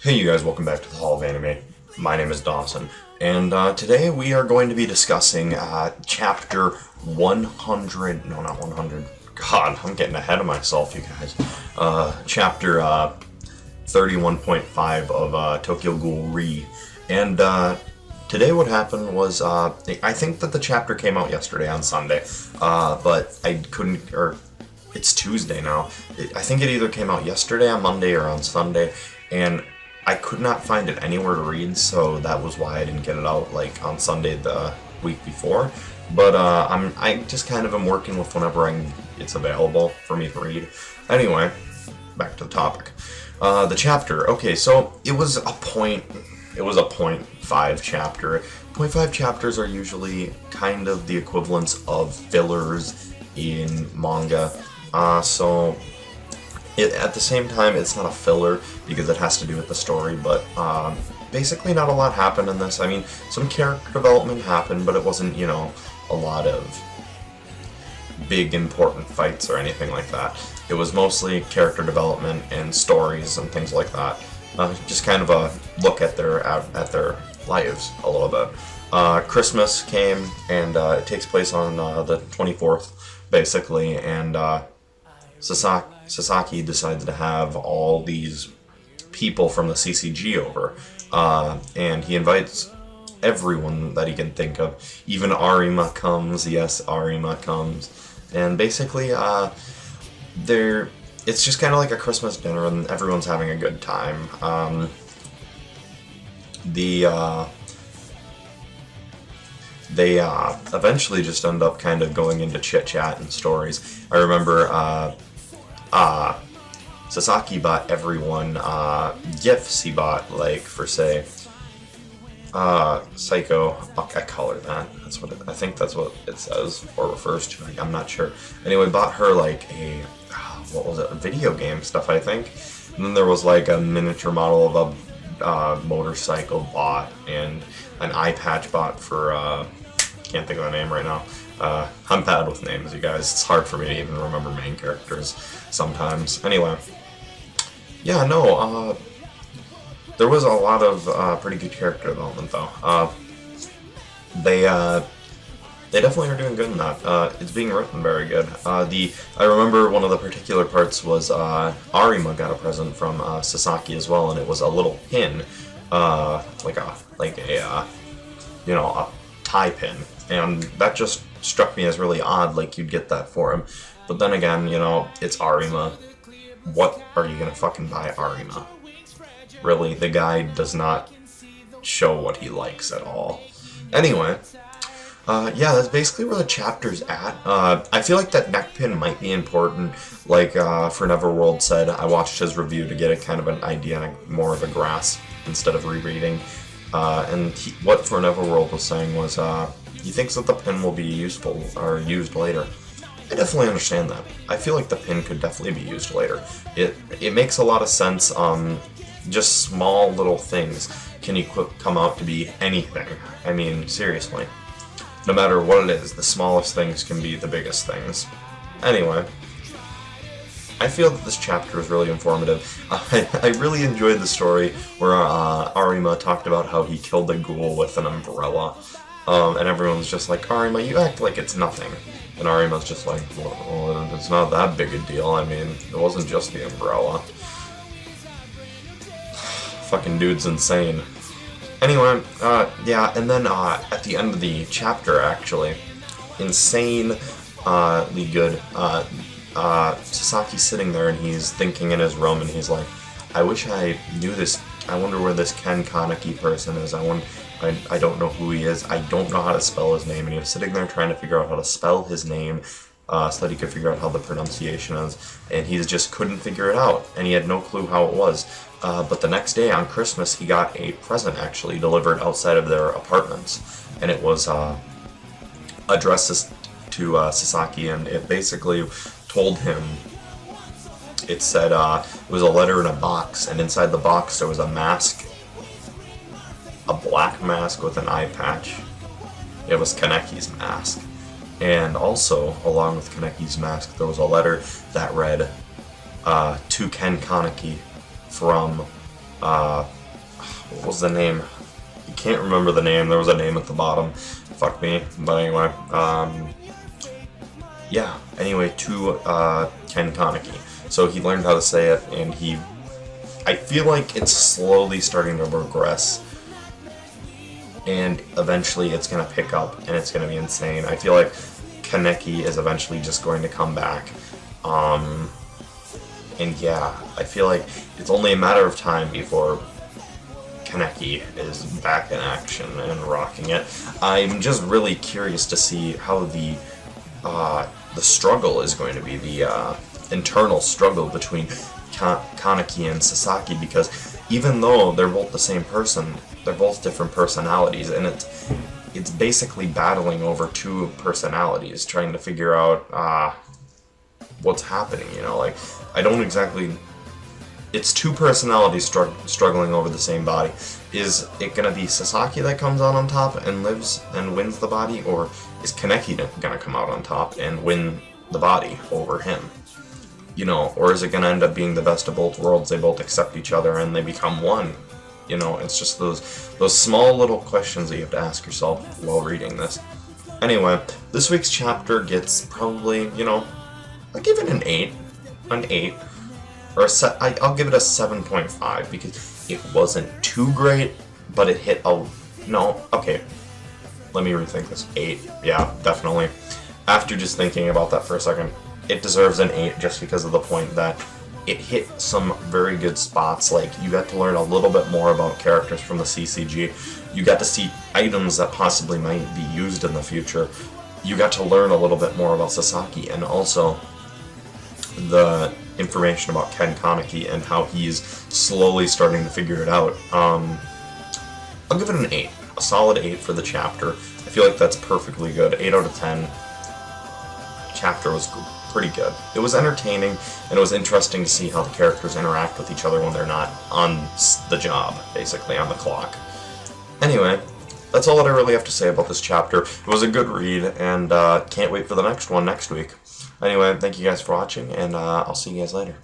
Hey you guys, welcome back to the Hall of Anime. My name is Dawson, and today we are going to be discussing chapter 100, no not 100, god, I'm getting ahead of myself you guys, chapter 31.5 of Tokyo Ghoul Re, and today what happened was, I think that the chapter came out yesterday on Sunday, but I couldn't, or it's Tuesday now, I think it either came out yesterday on Monday or on Sunday, and I could not find it anywhere to read, so that was why I didn't get it out like on Sunday the week before. But I just kind of am working with whenever it's available for me to read. Anyway, back to the topic. The chapter. Okay, so it was a point. It was a 0.5 chapter. 0.5 chapters are usually kind of the equivalents of fillers in manga. At the same time, it's not a filler because it has to do with the story, but basically not a lot happened in this. I mean, some character development happened, but it wasn't, you know, a lot of big important fights or anything like that. It was mostly character development and stories and things like that. Just kind of a look at their lives a little bit. Christmas came, and it takes place on the 24th, basically, and Sasaki decided to have all these people from the CCG over, and he invites everyone that he can think of. Even Arima comes, yes, Arima comes, and basically, it's just kind of like a Christmas dinner, and everyone's having a good time. They eventually just end up kind of going into chit-chat and stories. I remember, Sasaki bought everyone gifts. He bought, like, for say, Psycho. I call her that. That's what I think that's what it says or refers to. Like, I'm not sure. Anyway, bought her like a what was it? Video game stuff, I think. And then there was like a miniature model of a motorcycle bought and an eye patch bought for can't think of the name right now. I'm bad with names, you guys. It's hard for me to even remember main characters sometimes. Anyway, yeah, no, there was a lot of pretty good character development, though. They definitely are doing good in that. It's being written very good. I remember one of the particular parts was Arima got a present from Sasaki as well, and it was a little pin, like a you know, a tie pin, and that just struck me as really odd, like you'd get that for him. But then again, you know, it's Arima. What are you gonna fucking buy Arima? Really, the guy does not show what he likes at all. Anyway, yeah, that's basically where the chapter's at. I feel like that neck pin might be important. Like, for Neverworld said, I watched his review to get a kind of an idea and more of a grasp instead of rereading. And what For Neverworld was saying was, he thinks that the pin will be useful, or used later. I definitely understand that. I feel like the pin could definitely be used later. It makes a lot of sense, just small little things can come out to be anything. I mean, seriously. No matter what it is, the smallest things can be the biggest things. Anyway, I feel that this chapter is really informative. I really enjoyed the story where Arima talked about how he killed the ghoul with an umbrella. And everyone's just like, Arima, you act like it's nothing. And Arima's just like, well, it's not that big a deal. I mean, it wasn't just the umbrella. Fucking dude's insane. Anyway, yeah, and then at the end of the chapter, actually, insanely good, Sasaki's sitting there and he's thinking in his room and he's like, I wish I knew this. I wonder where this Ken Kaneki person is. I don't know who he is. I don't know how to spell his name. And he was sitting there trying to figure out how to spell his name so that he could figure out how the pronunciation is. And he just couldn't figure it out. And he had no clue how it was. But the next day on Christmas, he got a present actually delivered outside of their apartments. And it was addressed to Sasaki, and it basically told him, it said it was a letter in a box, and inside the box there was a mask. A black mask with an eye patch. It was Kaneki's mask. And also, along with Kaneki's mask, there was a letter that read, to Ken Kaneki from What was the name? I can't remember the name. There was a name at the bottom. Fuck me. But anyway, yeah. Anyway, to Ken Kaneki. So he learned how to say it, and I feel like it's slowly starting to progress, and eventually it's going to pick up, and it's going to be insane. I feel like Kaneki is eventually just going to come back. And yeah, I feel like it's only a matter of time before Kaneki is back in action and rocking it. I'm just really curious to see how the struggle is going to be, the internal struggle between Kaneki and Sasaki, because even though they're both the same person, they're both different personalities, and it's basically battling over two personalities, trying to figure out what's happening, you know, like, I don't exactly... It's two personalities struggling over the same body. Is it gonna be Sasaki that comes out on top and lives and wins the body, or is Kaneki gonna come out on top and win the body over him? You know, or is it gonna end up being the best of both worlds? They both accept each other and they become one. You know, it's just those small little questions that you have to ask yourself while reading this. Anyway, this week's chapter gets probably, you know, I'll give it an 8. An 8. Or I'll give it a 7.5, because it wasn't too great, but it hit a... No, okay. Let me rethink this. 8. Yeah, definitely. After just thinking about that for a second, it deserves an 8 just because of the point that it hit some very good spots. Like, you got to learn a little bit more about characters from the CCG. You got to see items that possibly might be used in the future. You got to learn a little bit more about Sasaki, and also the information about Ken Kaneki and how he's slowly starting to figure it out. I'll give it an 8. A solid 8 for the chapter. I feel like that's perfectly good. 8 out of 10. Chapter was pretty good. It was entertaining, and it was interesting to see how the characters interact with each other when they're not on the job, basically, on the clock. Anyway, that's all that I really have to say about this chapter. It was a good read, and can't wait for the next one next week. Anyway, thank you guys for watching, and I'll see you guys later.